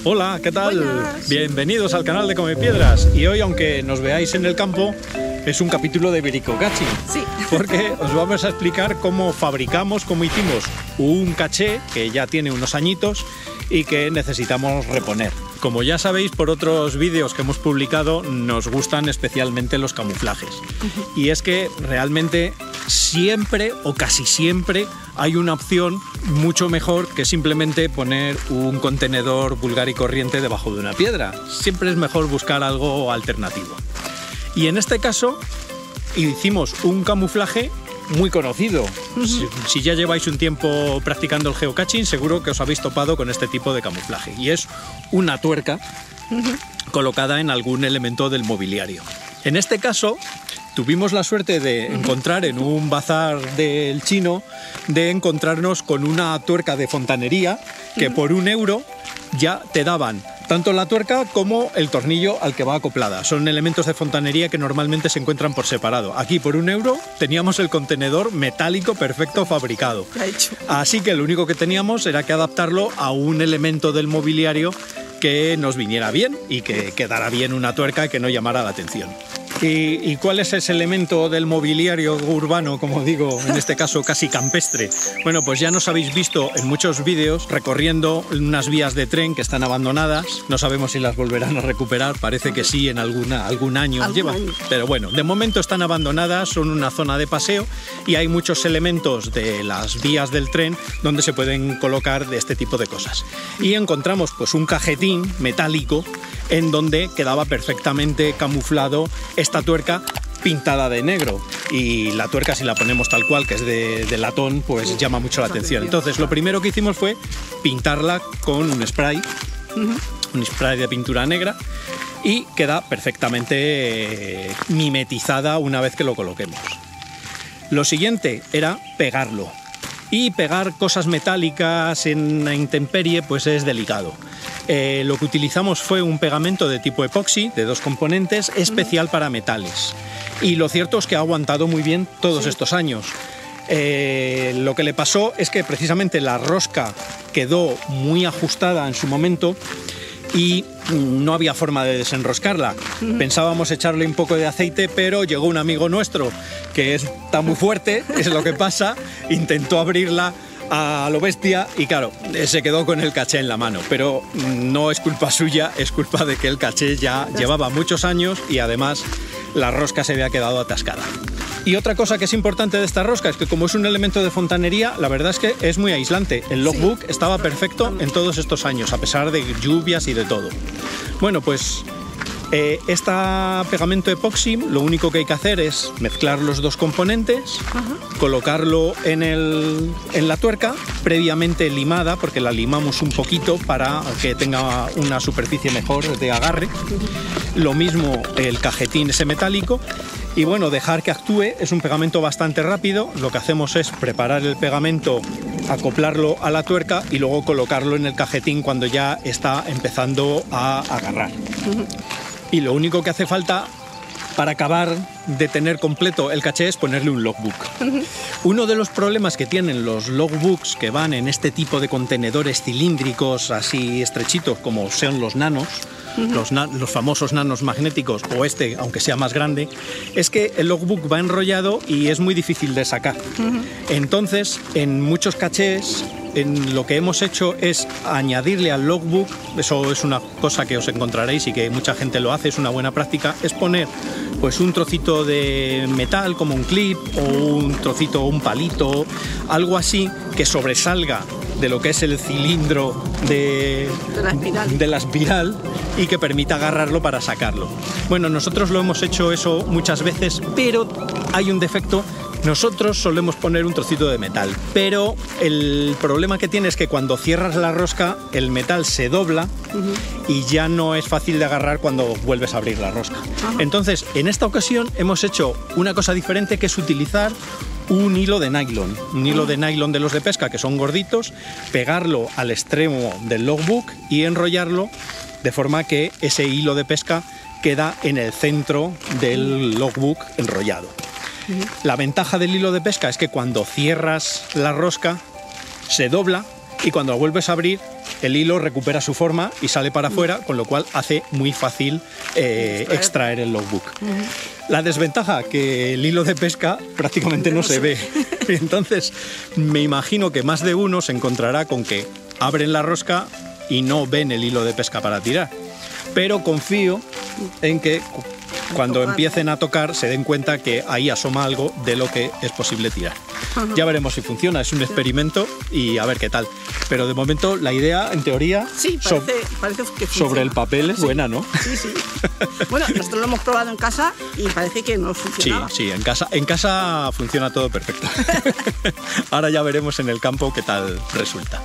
Hola, ¿qué tal? Buenas. Bienvenidos al canal de Come Piedras. Y hoy, aunque nos veáis en el campo, es un capítulo de Bricocachi. Sí. Porque os vamos a explicar cómo fabricamos, cómo hicimos un caché que ya tiene unos añitos y que necesitamos reponer. Como ya sabéis por otros vídeos que hemos publicado, nos gustan especialmente los camuflajes. Y es que realmente siempre o casi siempre hay una opción mucho mejor que simplemente poner un contenedor vulgar y corriente debajo de una piedra. Siempre es mejor buscar algo alternativo. Y en este caso hicimos un camuflaje muy conocido. Si ya lleváis un tiempo practicando el geocaching, seguro que os habéis topado con este tipo de camuflaje. Y es una tuerca colocada en algún elemento del mobiliario. En este caso, tuvimos la suerte de encontrar en un bazar del chino, de encontrarnos con una tuerca de fontanería que por €1 ya te daban tanto la tuerca como el tornillo al que va acoplada. Son elementos de fontanería que normalmente se encuentran por separado. Aquí por €1 teníamos el contenedor metálico perfecto fabricado. Ya he hecho. Así que lo único que teníamos era que adaptarlo a un elemento del mobiliario que nos viniera bien y que quedara bien una tuerca que no llamara la atención. ¿Y cuál es ese elemento del mobiliario urbano, como digo, en este caso casi campestre? Bueno, pues ya nos habéis visto en muchos vídeos recorriendo unas vías de tren que están abandonadas. No sabemos si las volverán a recuperar, parece que sí, en algún año lleva. Pero bueno, de momento están abandonadas, son una zona de paseo y hay muchos elementos de las vías del tren donde se pueden colocar de este tipo de cosas. Y encontramos pues un cajetín metálico en donde quedaba perfectamente camuflado esta tuerca pintada de negro, y la tuerca, si la ponemos tal cual, que es de latón, pues llama mucho la atención. Entonces lo primero que hicimos fue pintarla con un spray de pintura negra, y queda perfectamente mimetizada una vez que lo coloquemos. Lo siguiente era pegarlo, y pegar cosas metálicas en la intemperie pues es delicado. Lo que utilizamos fue un pegamento de tipo epoxi de 2 componentes especial para metales, y lo cierto es que ha aguantado muy bien todos estos años. Lo que le pasó es que precisamente la rosca quedó muy ajustada en su momento y no había forma de desenroscarla. Pensábamos echarle un poco de aceite, pero llegó un amigo nuestro que está muy fuerte, es lo que pasa, intentó abrirla a lo bestia y claro, se quedó con el caché en la mano, pero no es culpa suya, es culpa de que el caché ya llevaba muchos años y además la rosca se había quedado atascada. Y otra cosa que es importante de esta rosca es que como es un elemento de fontanería, la verdad es que es muy aislante. El logbook estaba perfecto en todos estos años, a pesar de lluvias y de todo. Bueno, pues este pegamento epoxi, lo único que hay que hacer es mezclar los 2 componentes, colocarlo en la tuerca, previamente limada, porque la limamos un poquito para que tenga una superficie mejor de agarre. Lo mismo el cajetín ese metálico. Y bueno, dejar que actúe. Es un pegamento bastante rápido. Lo que hacemos es preparar el pegamento, acoplarlo a la tuerca y luego colocarlo en el cajetín cuando ya está empezando a agarrar. Y lo único que hace falta para acabar de tener completo el caché es ponerle un logbook. Uno de los problemas que tienen los logbooks que van en este tipo de contenedores cilíndricos así estrechitos como sean los nanos, los famosos nanos magnéticos, o este, aunque sea más grande, es que el logbook va enrollado y es muy difícil de sacar. Entonces, en muchos cachés, lo que hemos hecho es añadirle al logbook, eso es una cosa que os encontraréis y que mucha gente lo hace, es una buena práctica, es poner pues un trocito de metal como un clip o un trocito, un palito, algo así que sobresalga de lo que es el cilindro de la espiral y que permita agarrarlo para sacarlo. Bueno, nosotros lo hemos hecho eso muchas veces, pero hay un defecto. Nosotros solemos poner un trocito de metal, pero el problema que tiene es que cuando cierras la rosca el metal se dobla y ya no es fácil de agarrar cuando vuelves a abrir la rosca. Entonces, en esta ocasión hemos hecho una cosa diferente, que es utilizar un hilo de nylon de los de pesca, que son gorditos, pegarlo al extremo del logbook y enrollarlo de forma que ese hilo de pesca queda en el centro del logbook enrollado. La ventaja del hilo de pesca es que cuando cierras la rosca se dobla y cuando la vuelves a abrir el hilo recupera su forma y sale para afuera, con lo cual hace muy fácil extraer el logbook. La desventaja, que el hilo de pesca prácticamente no se ve. Entonces, me imagino que más de uno se encontrará con que abren la rosca y no ven el hilo de pesca para tirar. Pero confío en que cuando empiecen a tocar se den cuenta que ahí asoma algo de lo que es posible tirar. Ya veremos si funciona, es un experimento y a ver qué tal. Pero de momento la idea, en teoría, sí, parece que funciona. Sobre el papel es buena, ¿no? Sí, sí. Bueno, nosotros lo hemos probado en casa y parece que no funcionaba. Sí, en casa funciona todo perfecto. Ahora ya veremos en el campo qué tal resulta.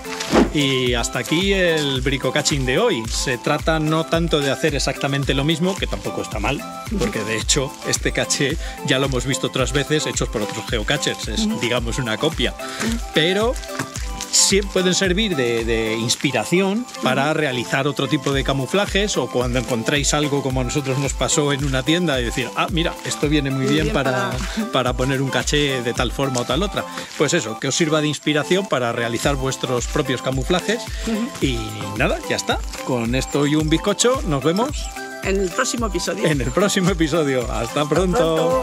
Y hasta aquí el bricocaching de hoy. Se trata no tanto de hacer exactamente lo mismo, que tampoco está mal, porque de hecho este caché ya lo hemos visto otras veces hechos por otros geocachers, es digamos una copia, pero sí pueden servir de inspiración para realizar otro tipo de camuflajes, o cuando encontréis algo como a nosotros nos pasó en una tienda y decir, ah, mira, esto viene muy bien para poner un caché de tal forma o tal otra. Pues eso, que os sirva de inspiración para realizar vuestros propios camuflajes. Y nada, ya está. Con esto y un bizcocho nos vemos en el próximo episodio. En el próximo episodio. Hasta pronto.